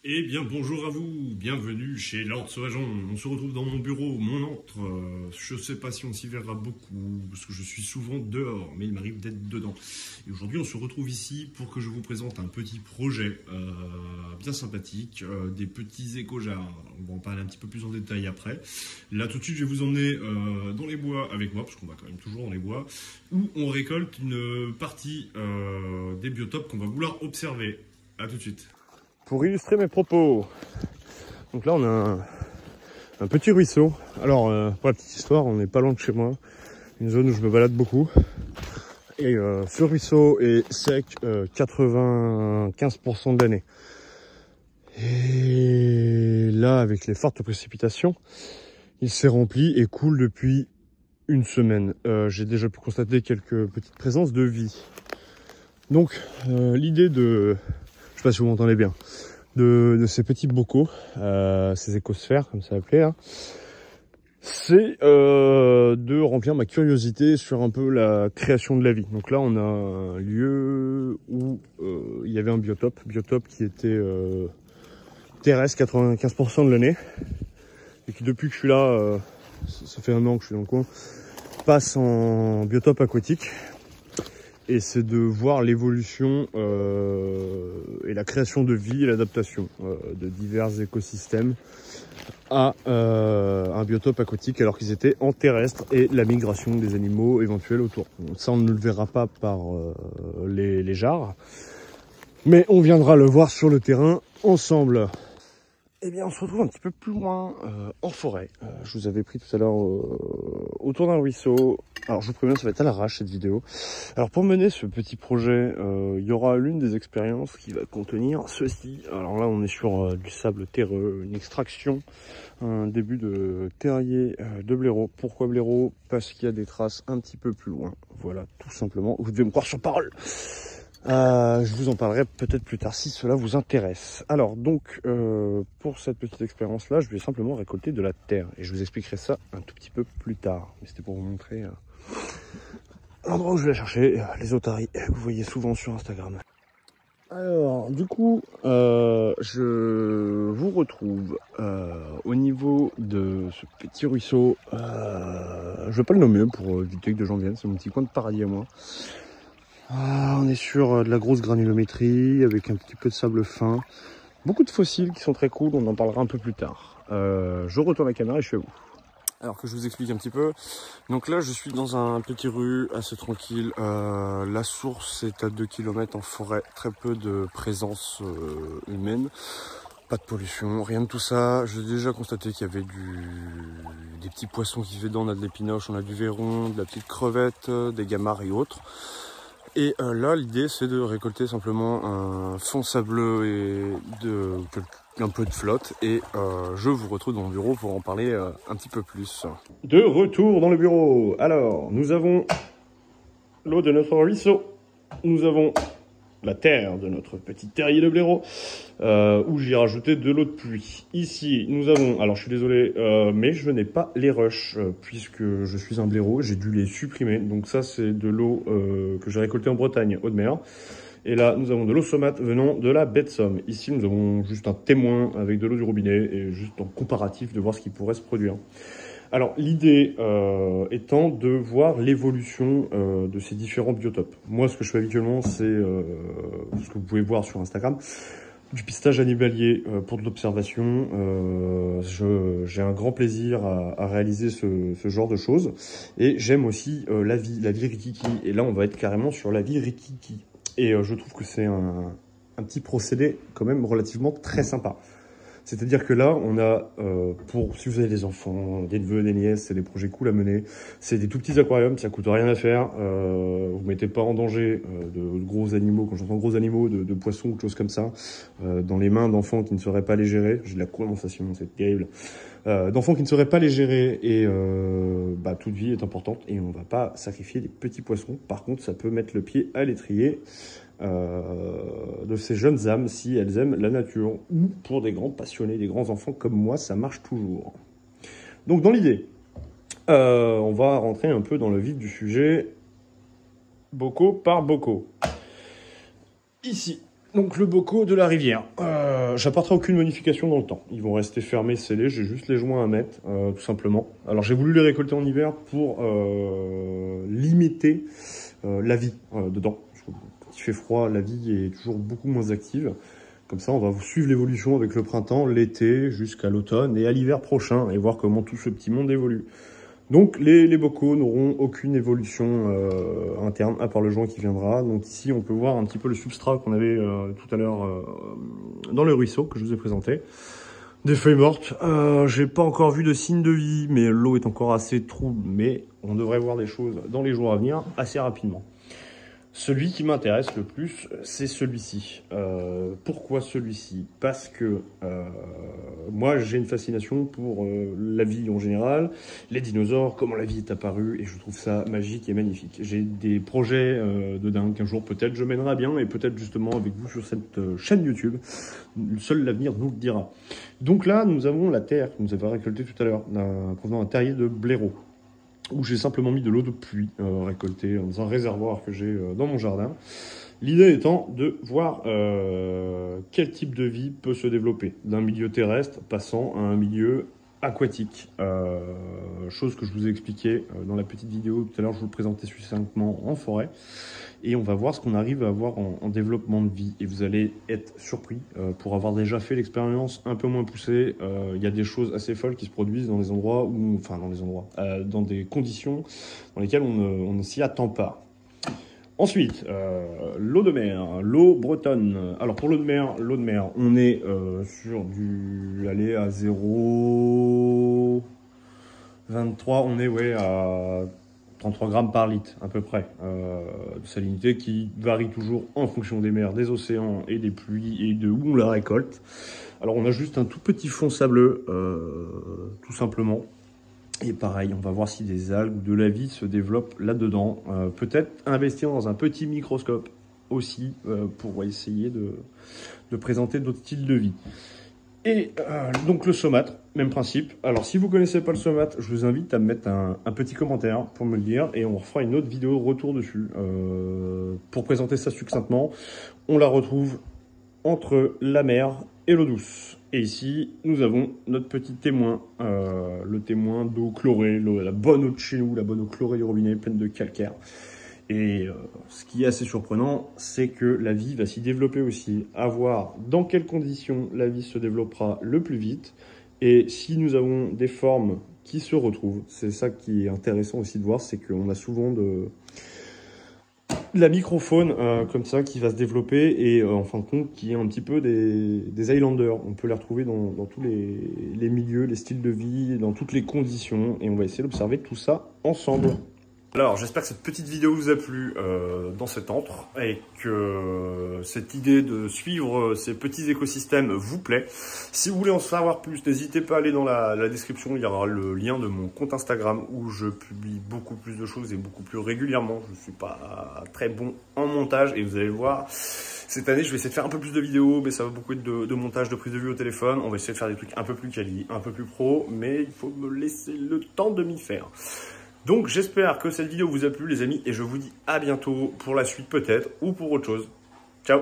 Eh bien, bonjour à vous, bienvenue chez Lord Sauvageon. On se retrouve dans mon bureau, mon antre. Je sais pas si on s'y verra beaucoup, parce que je suis souvent dehors, mais il m'arrive d'être dedans. Et aujourd'hui, on se retrouve ici pour que je vous présente un petit projet bien sympathique, des petits éco-jars. On va en parler un petit peu plus en détail après. Là, tout de suite, je vais vous emmener dans les bois avec moi, parce qu'on va quand même toujours dans les bois, où on récolte une partie des biotopes qu'on va vouloir observer. À tout de suite. Pour illustrer mes propos, donc là on a un petit ruisseau. Alors pour la petite histoire, on n'est pas loin de chez moi, une zone où je me balade beaucoup. Et ce ruisseau est sec 95% de l'année. Et là, avec les fortes précipitations, il s'est rempli et coule depuis une semaine. J'ai déjà pu constater quelques petites présences de vie. Donc l'idée de... Je sais pas si vous m'entendez bien. De ces petits bocaux, ces écosphères, comme ça appelé, hein, c'est de remplir ma curiosité sur un peu la création de la vie. Donc là, on a un lieu où il y avait un biotope qui était terrestre 95% de l'année, et qui depuis que je suis là, ça fait 1 an que je suis dans le coin, passe en biotope aquatique. Et c'est de voir l'évolution et la création de vie et l'adaptation de divers écosystèmes à un biotope aquatique alors qu'ils étaient en terrestre, et la migration des animaux éventuels autour. Ça, on ne le verra pas par les jars, mais on viendra le voir sur le terrain ensemble. Eh bien, on se retrouve un petit peu plus loin, en forêt. Je vous avais pris tout à l'heure autour d'un ruisseau. Alors, je vous préviens, ça va être à l'arrache cette vidéo. Alors, pour mener ce petit projet, il y aura l'une des expériences qui va contenir ceci. Alors là, on est sur du sable terreux, une extraction, un début de terrier de blaireau. Pourquoi blaireau? Parce qu'il y a des traces un petit peu plus loin. Voilà, tout simplement. Vous devez me croire sur parole. Je vous en parlerai peut-être plus tard si cela vous intéresse. Alors donc pour cette petite expérience là, je vais simplement récolter de la terre et je vous expliquerai ça un tout petit peu plus tard. Mais c'était pour vous montrer l'endroit où je vais la chercher, les otaries que vous voyez souvent sur Instagram. Alors du coup je vous retrouve au niveau de ce petit ruisseau. Je vais pas le nommer pour éviter que des gens viennent, c'est mon petit coin de paradis à moi. On est sur de la grosse granulométrie avec un petit peu de sable fin. Beaucoup de fossiles qui sont très cool, on en parlera un peu plus tard. Je retourne la caméra et je suis à vous. Alors que je vous explique un petit peu. Donc là, je suis dans un petit rue assez tranquille. La source est à 2 km en forêt. Très peu de présence humaine. Pas de pollution, rien de tout ça. J'ai déjà constaté qu'il y avait des petits poissons qui vivaient dedans. On a de l'épinoche, on a du verron, de la petite crevette, des gamarres et autres. Et là, l'idée, c'est de récolter simplement un fond sableux et un peu de flotte. Et je vous retrouve dans mon bureau pour en parler un petit peu plus. De retour dans le bureau. Alors, nous avons l'eau de notre ruisseau. Nous avons la terre de notre petit terrier de blaireau, où j'ai rajouté de l'eau de pluie. Ici, nous avons, alors je suis désolé, mais je n'ai pas les rushs, puisque je suis un blaireau, j'ai dû les supprimer. Donc ça, c'est de l'eau que j'ai récoltée en Bretagne, eau de mer. Et là, nous avons de l'eau saumâtre venant de la baie de Somme. Ici, nous avons juste un témoin avec de l'eau du robinet, et juste en comparatif de voir ce qui pourrait se produire. Alors, l'idée étant de voir l'évolution de ces différents biotopes. Moi, ce que je fais habituellement, c'est ce que vous pouvez voir sur Instagram, du pistage animalier pour de l'observation. J'ai un grand plaisir à réaliser ce genre de choses. Et j'aime aussi la vie rikiki. Et là, on va être carrément sur la vie rikiki. Et je trouve que c'est un petit procédé quand même relativement très sympa. C'est-à-dire que là, on a, si vous avez des enfants, des neveux, des nièces, c'est des projets cool à mener. C'est des tout petits aquariums, ça coûte rien à faire. Vous mettez pas en danger de gros animaux, quand j'entends gros animaux, de poissons ou de choses comme ça, dans les mains d'enfants qui ne sauraient pas les gérer. J'ai de la condensation, c'est terrible. D'enfants qui ne sauraient pas les gérer, et toute vie est importante et on va pas sacrifier des petits poissons. Par contre, ça peut mettre le pied à l'étrier de ces jeunes âmes si elles aiment la nature, ou pour des grands passionnés, des grands enfants comme moi, ça marche toujours. Donc dans l'idée, on va rentrer un peu dans le vif du sujet, bocaux par bocaux. Ici, Donc le bocaux de la rivière, j'apporterai aucune modification dans le temps. Ils vont rester fermés, scellés, j'ai juste les joints à mettre, tout simplement. Alors j'ai voulu les récolter en hiver pour limiter la vie dedans. Parce que quand il fait froid, la vie est toujours beaucoup moins active. Comme ça, on va suivre l'évolution avec le printemps, l'été, jusqu'à l'automne et à l'hiver prochain, et voir comment tout ce petit monde évolue. Donc les bocaux n'auront aucune évolution interne, à part le joint qui viendra. Donc ici, on peut voir un petit peu le substrat qu'on avait tout à l'heure dans le ruisseau que je vous ai présenté. Des feuilles mortes. J'ai pas encore vu de signe de vie, mais l'eau est encore assez trouble. Mais on devrait voir des choses dans les jours à venir assez rapidement. Celui qui m'intéresse le plus, c'est celui-ci. Pourquoi celui-ci? Parce que moi, j'ai une fascination pour la vie en général, les dinosaures, comment la vie est apparue, et je trouve ça magique et magnifique. J'ai des projets de dingue qu'un jour peut-être je mènerai à bien, et peut-être justement avec vous sur cette chaîne YouTube. Seul l'avenir nous le dira. Donc là, nous avons la terre que nous avons récoltée tout à l'heure, provenant d'un terrier de blaireau, où j'ai simplement mis de l'eau de pluie récoltée dans un réservoir que j'ai dans mon jardin. L'idée étant de voir quel type de vie peut se développer d'un milieu terrestre passant à un milieu aquatique. Chose que je vous ai expliqué dans la petite vidéo tout à l'heure, je vous le présentais succinctement en forêt. Et on va voir ce qu'on arrive à avoir en développement de vie. Et vous allez être surpris pour avoir déjà fait l'expérience un peu moins poussée. Il y a des choses assez folles qui se produisent dans des endroits où, enfin dans des endroits, dans des conditions dans lesquelles on ne s'y attend pas. Ensuite, l'eau de mer, l'eau bretonne. Alors pour l'eau de mer, on est sur du aller à 0,23. On est ouais à 33 grammes par litre à peu près de salinité qui varie toujours en fonction des mers, des océans et des pluies et de où on la récolte. Alors on a juste un tout petit fond sableux tout simplement. Et pareil, on va voir si des algues ou de la vie se développent là-dedans. Peut-être investir dans un petit microscope aussi pour essayer de présenter d'autres styles de vie. Et donc le saumâtre, même principe. Alors si vous ne connaissez pas le saumâtre, je vous invite à me mettre un petit commentaire pour me le dire. Et on refera une autre vidéo de retour dessus. Pour présenter ça succinctement, on la retrouve entre la mer et l'eau douce. Et ici, nous avons notre petit témoin, le témoin d'eau chlorée, la bonne eau de chez nous, la bonne eau chlorée du robinet, pleine de calcaire. Et ce qui est assez surprenant, c'est que la vie va s'y développer aussi. À voir dans quelles conditions la vie se développera le plus vite. Et si nous avons des formes qui se retrouvent, c'est ça qui est intéressant aussi de voir, c'est qu'on a souvent de la microfaune comme ça qui va se développer et en fin de compte qui est un petit peu des Highlanders. On peut les retrouver dans tous les milieux, les styles de vie, dans toutes les conditions. Et on va essayer d'observer tout ça ensemble. Alors, j'espère que cette petite vidéo vous a plu dans cet antre et que cette idée de suivre ces petits écosystèmes vous plaît. Si vous voulez en savoir plus, n'hésitez pas à aller dans la description, il y aura le lien de mon compte Instagram où je publie beaucoup plus de choses et beaucoup plus régulièrement. Je ne suis pas très bon en montage et vous allez le voir. Cette année, je vais essayer de faire un peu plus de vidéos, mais ça va beaucoup être de montage, de prise de vue au téléphone. On va essayer de faire des trucs un peu plus quali, un peu plus pro, mais il faut me laisser le temps de m'y faire. Donc j'espère que cette vidéo vous a plu les amis et je vous dis à bientôt pour la suite peut-être ou pour autre chose. Ciao!